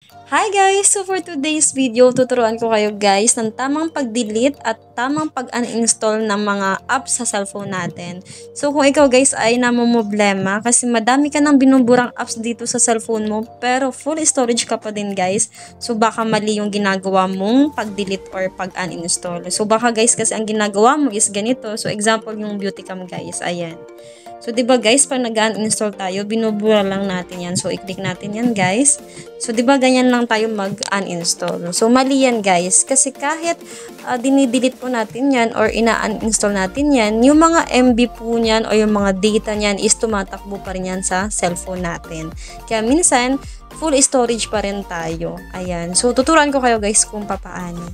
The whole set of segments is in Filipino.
Hi guys! So for today's video, tuturuan ko kayo guys ng tamang pag-delete at tamang pag-uninstall ng mga apps sa cellphone natin. So kung ikaw guys ay namumblema kasi madami ka ng binuburang apps dito sa cellphone mo pero full storage ka pa din guys. So baka mali yung ginagawa mong pag-delete or pag-uninstall. So baka guys kasi ang ginagawa mo is ganito. So example yung Beautycam guys, ayan. So, 'di ba guys, pag nag-uninstall tayo, binubura lang natin 'yan. So, i-click natin 'yan, guys. So, 'di ba ganyan lang tayo mag-uninstall. So, mali 'yan, guys, kasi kahit dinidelete po natin 'yan or ina-uninstall natin 'yan, yung mga MB po niyan o yung mga data niyan is tumatakbo pa rin 'yan sa cellphone natin. Kaya minsan, full storage pa rin tayo. Ayan. So, tuturuan ko kayo guys kung papaano.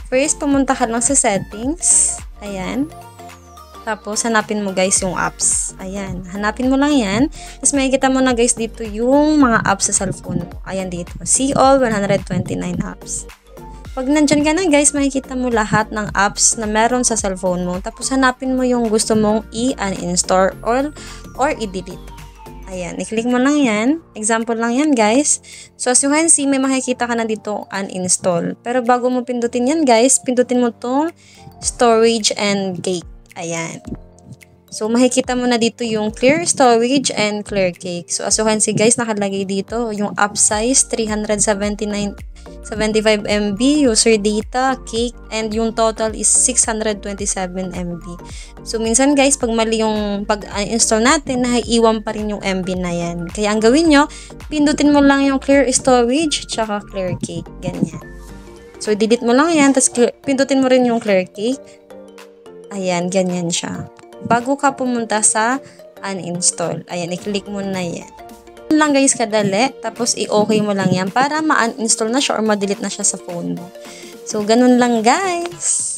First, pumunta ka lang sa settings. Ayan. Tapos, hanapin mo guys yung apps. Ayan. Hanapin mo lang yan. Tapos, makikita mo na guys dito yung mga apps sa cellphone mo. Ayan dito. See all 129 apps. Pag nandyan ka na guys, makikita mo lahat ng apps na meron sa cellphone mo. Tapos, hanapin mo yung gusto mong i-uninstall or i-delete. Ayan. I-click mo lang yan. Example lang yan guys. So, as you can see, may makikita ka na dito uninstall. Pero bago mo pindutin yan guys, pindutin mo tong storage and cake. Ayan. So, makikita mo na dito yung clear storage and clear cake. So, as you can see guys, nakalagay dito yung app size 375 MB, user data, cake, and yung total is 627 MB. So, minsan guys, pag mali yung pag-install natin, naiiwan pa rin yung MB na yan. Kaya ang gawin nyo, pindutin mo lang yung clear storage, tsaka clear cake. Ganyan. So, delete mo lang yan, tapos pindutin mo rin yung clear cake. Ayan, ganyan siya. Bago ka pumunta sa uninstall. Ayan, i-click mo na yan. Yan lang guys kadali. Tapos i-okay mo lang yan para ma-uninstall na siya or ma-delete na siya sa phone mo. So, ganun lang guys.